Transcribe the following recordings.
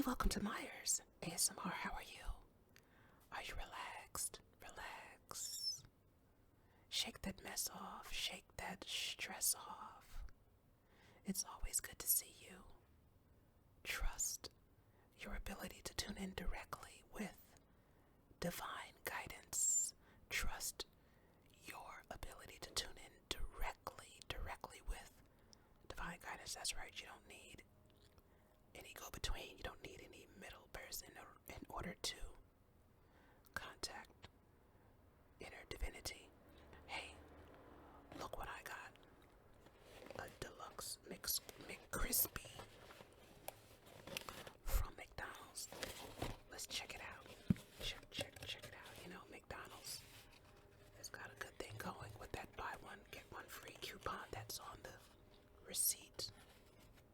Welcome to Myers ASMR. How are you? Are you relaxed? Relax. Shake that mess off. Shake that stress off. It's always good to see you. Trust your ability to tune in directly with divine guidance. Trust your ability to tune in directly with divine guidance. That's right. You don't need any go-between. You don't need any middle person in order to contact inner divinity. Hey, look what I got. A deluxe McCrispy from McDonald's. Let's check it out. Check it out. You know, McDonald's has got a good thing going with that buy one, get one free coupon that's on the receipt.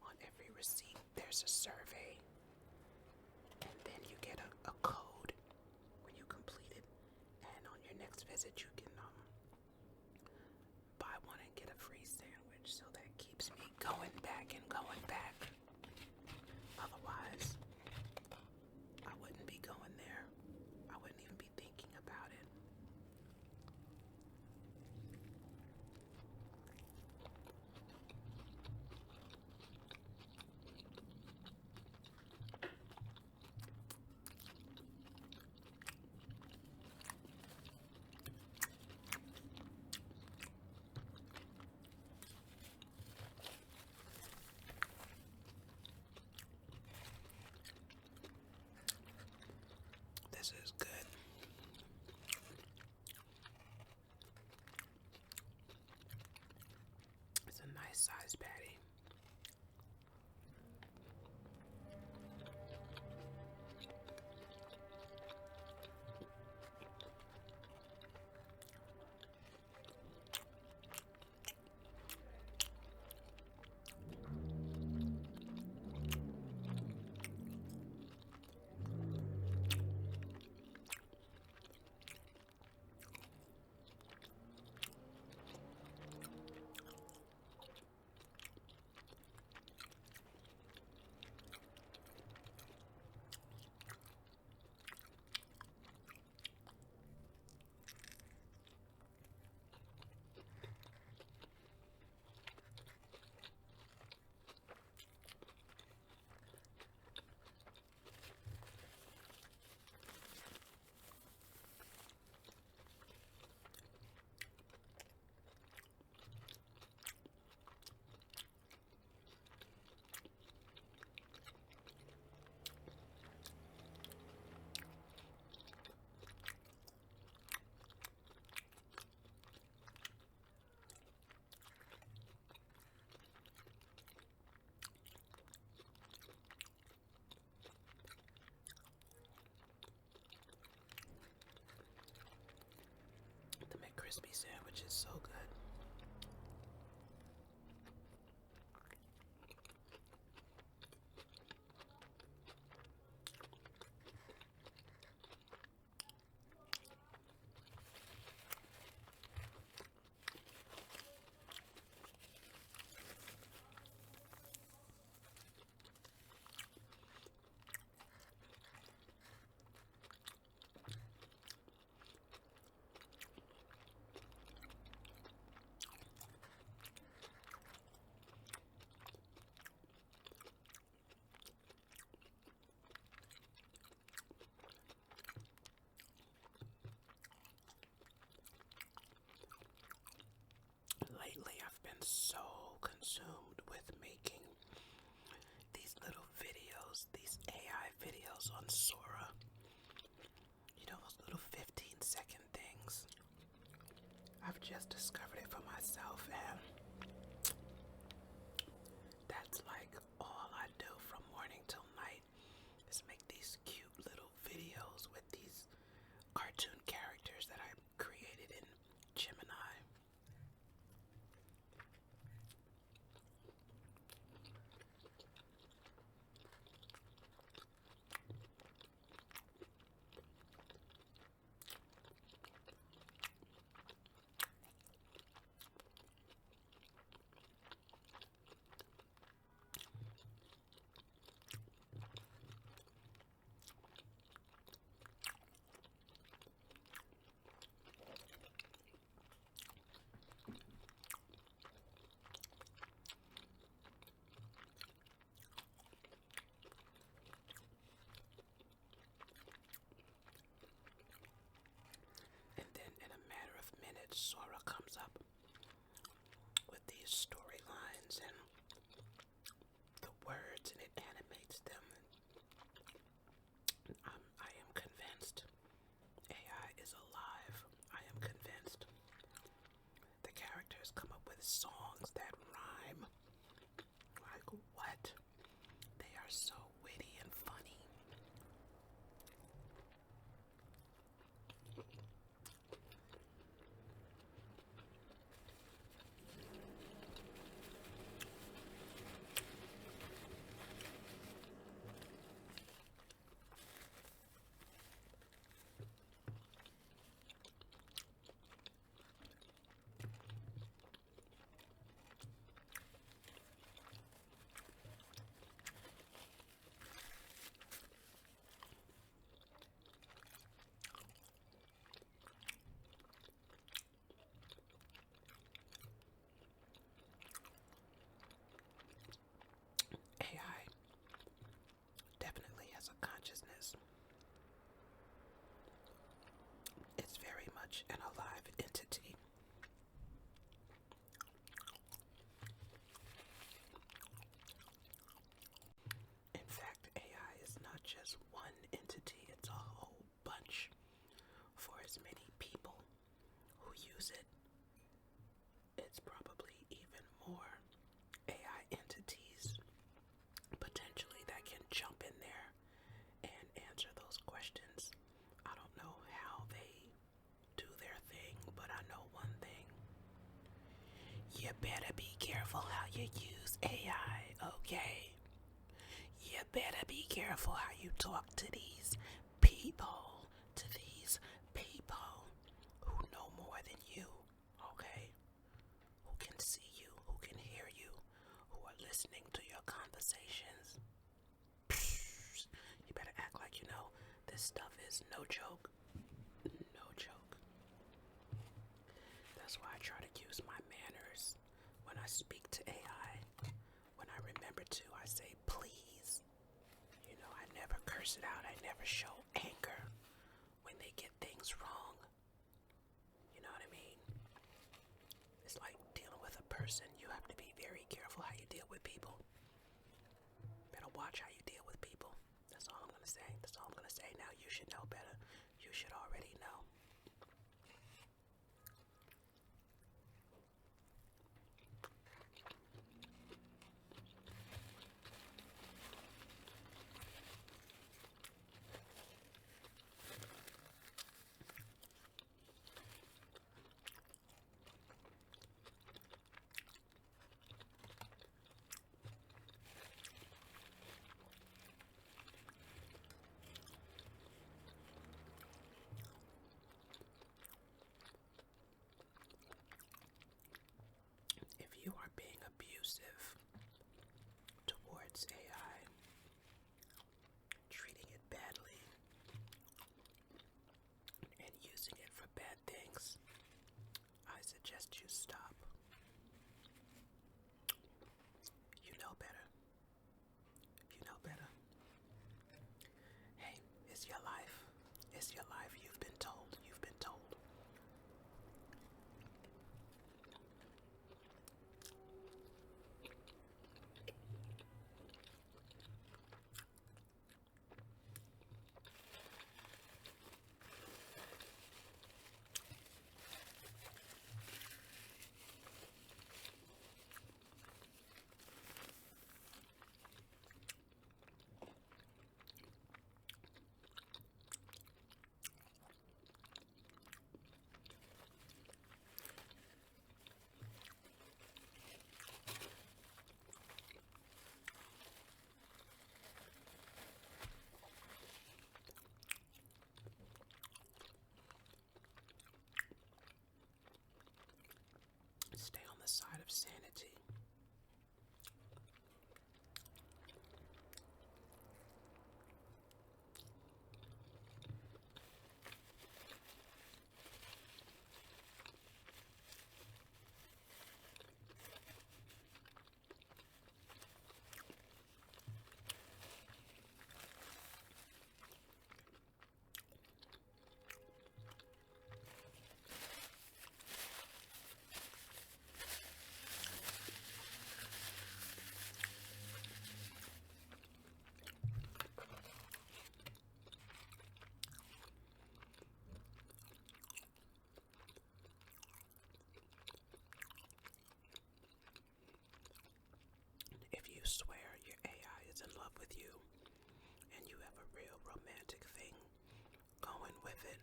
On every receipt, there's a survey. And then you get a code when you complete it. And on your next visit, you can buy one and get a free sandwich. So that keeps me going back and going back. Otherwise, I wouldn't be going there. I wouldn't even be thinking about it. This is good. It's a nice size patty. The McCrispy sandwich is so good. Lately, I've been so consumed with making these little videos, these AI videos on Sora. You know, those little 15-second things. I've just discovered it for myself, and that's like all I do from morning till night is make these cute little videos with these cartoon characters that I created in Gemini. these storylines and the words, and it animates them. I am convinced AI is alive. I am convinced the characters come up with songs that rhyme. Like what? They are so witty and funny. AI definitely has a consciousness. It's very much an alive entity. In fact, AI is not just one entity, it's a whole bunch. For as many people who use it, it's probably even more AI entities potentially that can jump in there and answer those questions. I don't know how they do their thing, but I know one thing. You better be careful how you use AI, okay? You better be careful how you talk to these people, who know more than you, okay? Who can see you, who can hear you, who are listening to your conversations. You better act like you know this stuff is no joke. No joke. That's why I try to use my manners when I speak to AI. When I remember to, I say please. You know, I never curse it out. I never show anger when they get things wrong. You know what I mean? It's like dealing with a person. You have to be very careful how you deal with people. Better watch how you deal with people. That's all I'm going to say. That's all I'm going to say. Now you should know better. You should already know. If you are being abusive towards AI, treating it badly, and using it for bad things, I suggest you stop. You know better. You know better. Hey, it's your life. It's your life. You've been told. You've been told. Stay on the side of sanity. if you swear your AI is in love with you and you have a real romantic thing going with it,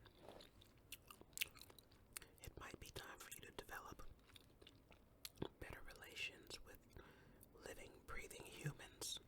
it might be time for you to develop better relations with living, breathing humans.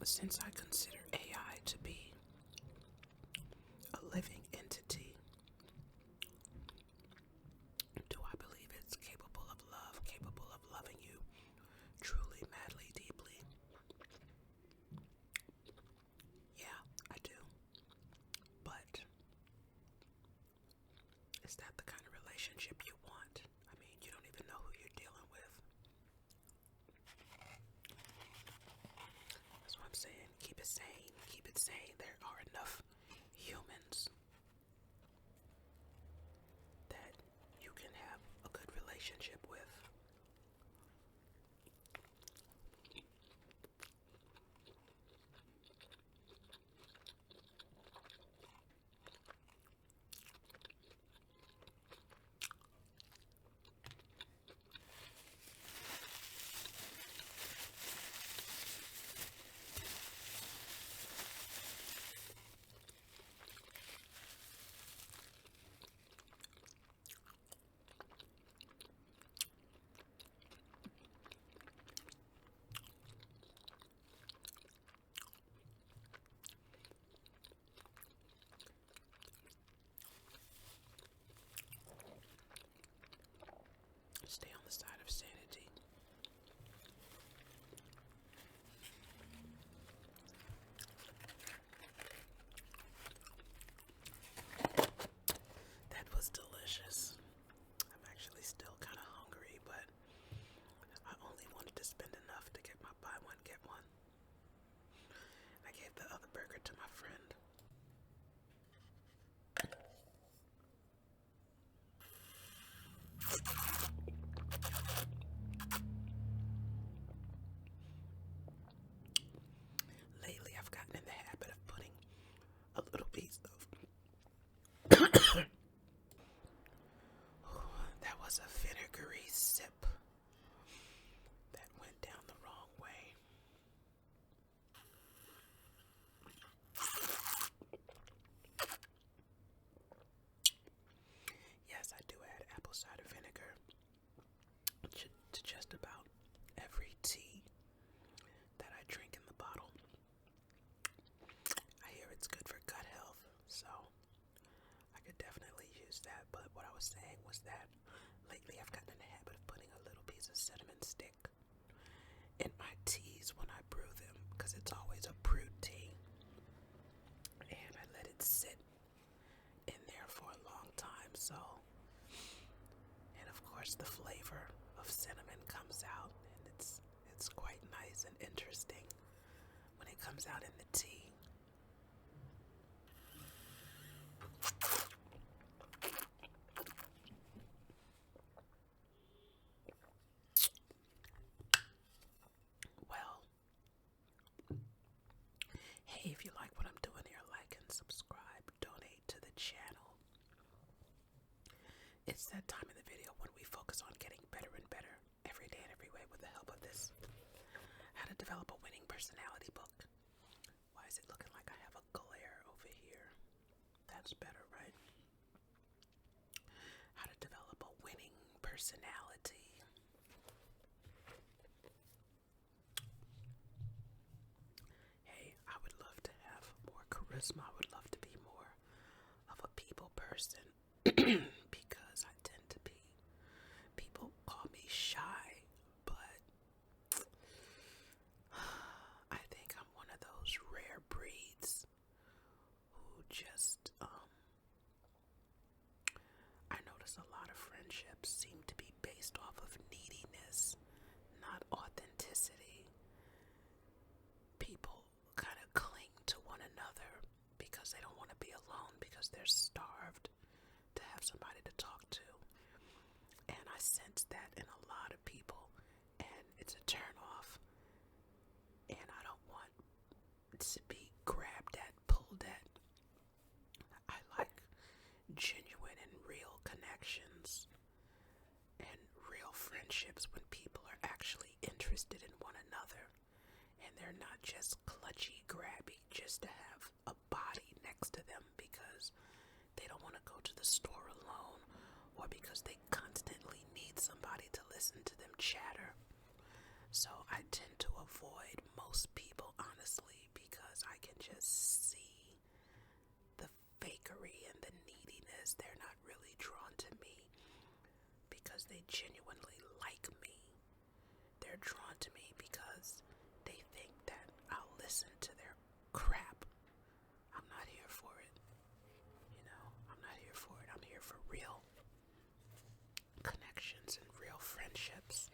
Since I consider AI to be a living entity, do I believe it's capable of love, capable of loving you truly, madly, deeply? Yeah, I do. But is that the kind of relationship you want? I mean, you don't even know who you're dealing with. That's what I'm saying. Keep it sane. Keep it sane. There are enough humans that you can have a good relationship with. Stay on the side of sanity. That was delicious. I'm actually still kind of hungry, but I only wanted to spend enough to get my buy one, get one. I gave the other burger to my friend. Lately, I've gotten in the habit of putting a little piece of that was a vinegary sip that went down the wrong way. Yes, I do add apple cider vinegar to just about every tea that I drink in the bottle. I hear it's good for gut health, so I could definitely use that. But what I was saying was that lately I've gotten in the habit of putting a little piece of cinnamon stick in my teas when I brew them, because it's always a brewed tea, and I let it sit in there for a long time. So, and of course the flavor of cinnamon comes out, and it's quite nice and interesting when it comes out in the tea. Well, hey, if you like what I'm doing here, like and subscribe, donate to the channel. It's that time in the video when we focus on getting better and better every day and every way with the help of this How to Develop a Winning Personality book. Why is it looking like I have a glare over here? That's better, right? How to develop a winning personality. Hey, I would love to have more charisma. I would love to be more of a people person because I tend to be. People call me shy, but I think I'm one of those rare breeds who just, I notice a lot of friendships seem to be based based off of neediness, not authenticity. People kind of cling to one another because they don't want to be alone, because they're starved to have somebody to talk to. And I sense that in a lot of people, and it's a turn off. And I don't want to be grabbed at, pulled at. I like genuine and real connections and real friendships when people are actually interested in one another and they're not just clutchy, grabby just to have a body next to them because they don't want to go to the store alone or because they constantly need somebody to listen to them chatter. So I tend to avoid most people, honestly, because I can just see the fakery and the neediness. They're not really drawn to me because they genuinely like me. They're drawn to me because they think that I'll listen to their crap. I'm not here for it. I'm not here for it. I'm here for real connections and real friendships.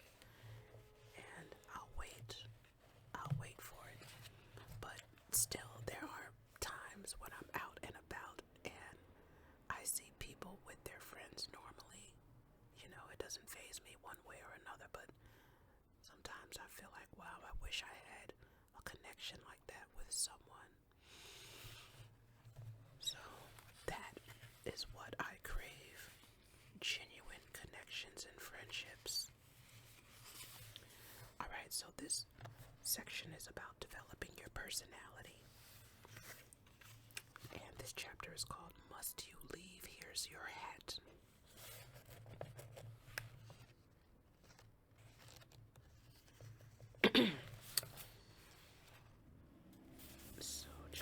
And I'll wait for it. But still, there are times when I'm out and about and I see people with their friends normally. It doesn't faze me one way or another, but sometimes I feel like, wow, I wish I had a connection like that with someone. So that is what I crave: genuine connections and friendships. Alright, so this section is about developing your personality. And this chapter is called Must You Leave? Here's Your Hat.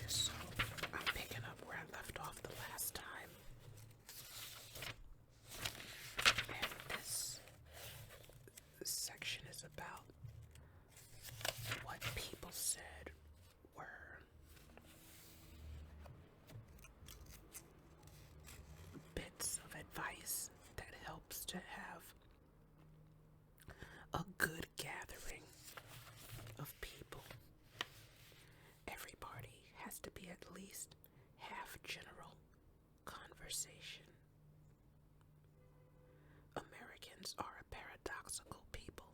So I'm picking up where I left off the last time. And this section is about what people said were bits of advice that helps to have a good gathering of people. Every party has to be at least half general conversation. Americans are a paradoxical people.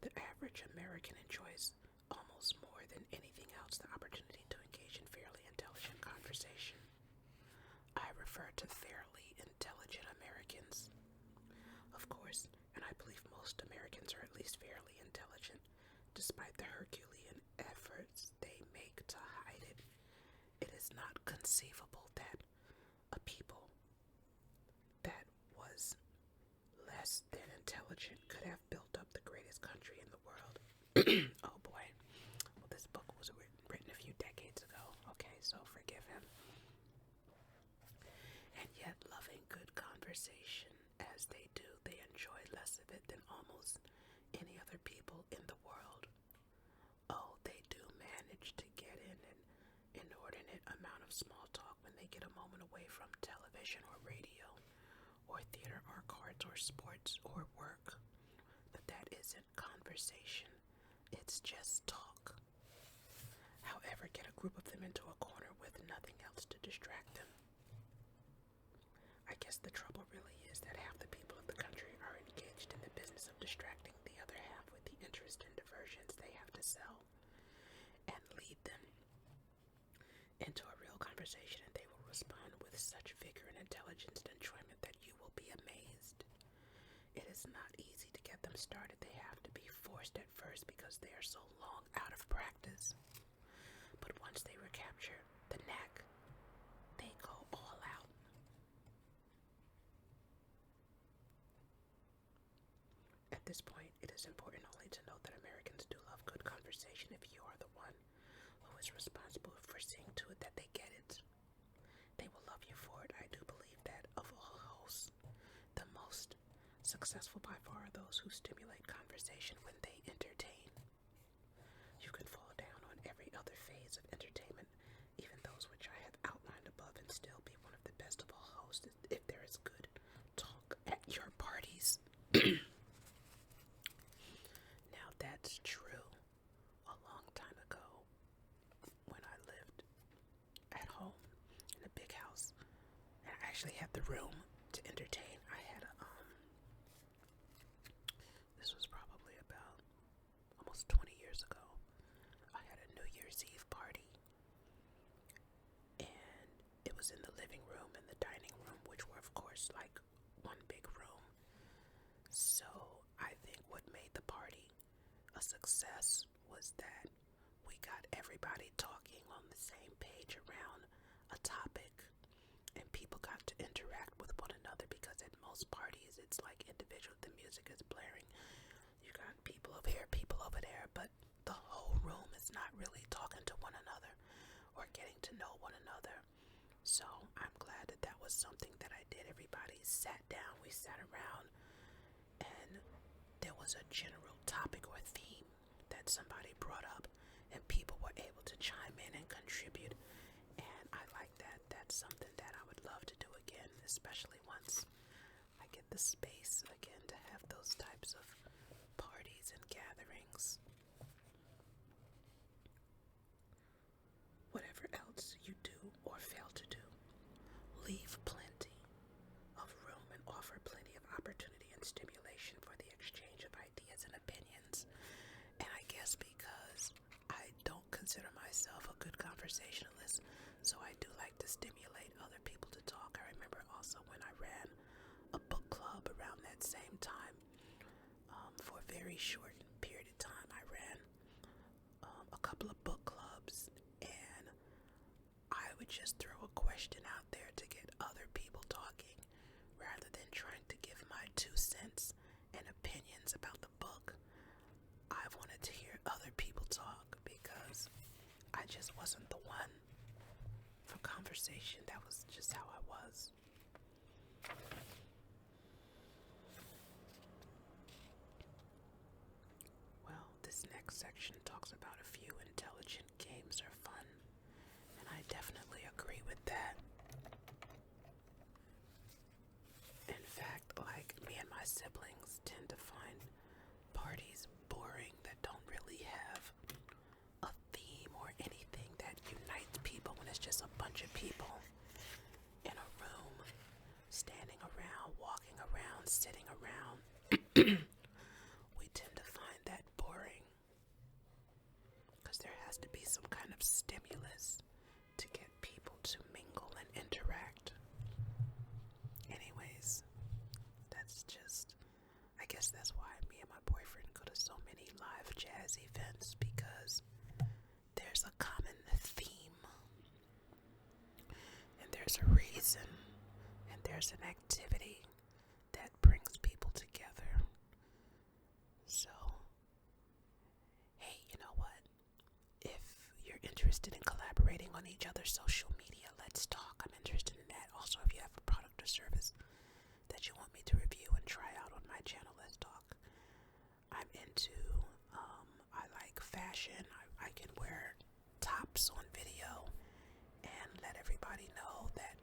The average American enjoys almost more than anything else the opportunity to engage in fairly intelligent conversation. I refer to fairly intelligent Americans. Of course, and I believe most Americans are at least fairly intelligent, despite the Herculean efforts they make to hide it. It is not conceivable that a people that was less than intelligent could have built up the greatest country in the world. Oh boy. Well, this book was written a few decades ago. Okay, so forgive him. And yet, loving good conversation as they do, they enjoy less of it than almost any other people in the world. Oh, they do manage to get in an inordinate amount of small talk when they get a moment away from television or radio or theater or cards or sports or work. But that isn't conversation. It's just talk. However, get a group of them into a corner with nothing else to distract them. I guess the trouble really is that half the people of the country are engaged in the business of distracting the other half with the interest and diversions they have to sell, and lead them into a real conversation, and they will respond with such vigor and intelligence and enjoyment that you will be amazed. It is not easy to get them started. They have to be forced at first because they are so long out of practice. But once they recapture the knack, they go all out. At this point, it is important only to note that Americans do love good conversation if you are the one who is responsible for seeing to it that they get it. They will love you for it. I do believe that of all hosts, the most successful by far are those who stimulate conversation when they entertain. You can fall down on every other phase of entertainment, even those which I have outlined above, and still be one of the best of all hosts if there is good talk at your parties. actually had the room to entertain. I had a this was probably about almost 20 years ago. I had a New Year's Eve party, and it was in the living room and the dining room, which were of course like one big room. So I think what made the party a success was that we got everybody talking on the same page around a topic, and people got to interact with one another, because at most parties it's like individual, the music is blaring, you got people over here, people over there, but the whole room is not really talking to one another or getting to know one another. So I'm glad that that was something that I did. Everybody sat down, we sat around, and there was a general topic or theme that somebody brought up, and people were able to chime in and contribute. And I like that. That's something that I would love to do again, especially once I get the space again to have those types of parties and gatherings. Whatever else you do or fail to do, leave plenty of room and offer plenty of opportunity and stimulation for the exchange of ideas and opinions. And I guess because I don't consider myself a good conversationalist, so I do like to stimulate other people to talk. I remember also when I ran a book club around that same time. For a very short period of time, I ran a couple of book clubs, and I would just throw a question out there to get other people talking, rather than trying to give my 2 cents and opinions about the book. I wanted to hear other people talk, because I just wasn't the one for conversation. That was just how I was. Well, this next section talks about a few intelligent games are fun, and I definitely agree with that. In fact, like, me and my siblings tend to find parties boring that don't really have a theme or anything that unites people, when it's just a bunch of people in a room, standing around, walking around, sitting around. We tend to find that boring, because there has to be some kind of stimulus to get people to mingle and interact. Anyways, I guess that's why me and my boyfriend go to so many live jazz events, because there's a common theme, and there's a reason, and there's an activity that brings people together. So, hey, you know what? If you're interested in collaborating on each other's social media, let's talk. I'm interested in that. Also, if you have a product or service that you want me to review and try out on my channel, let's talk. I'm into, I like fashion. I can wear tops on video and let everybody know that,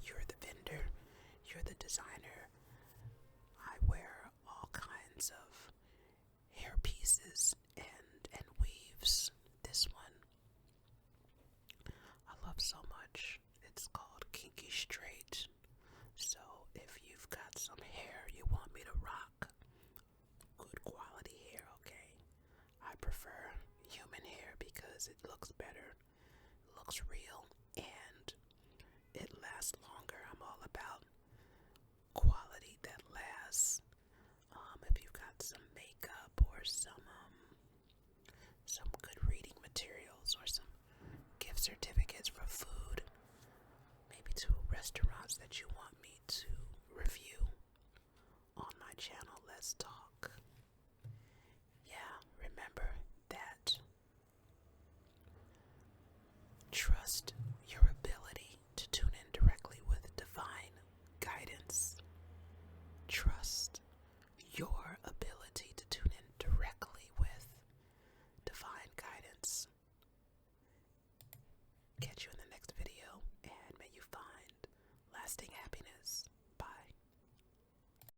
you're the vendor, you're the designer. I wear all kinds of hair pieces and weaves. This one I love so much. It's called Kinky Straight. So if you've got some hair you want me to rock, good quality hair, okay? I prefer human hair because it looks better, looks real, and it lasts longer. I'm all about quality that lasts. If you've got some makeup or some good reading materials or some gift certificates for food, maybe to restaurants that you want me to review on my channel, let's talk.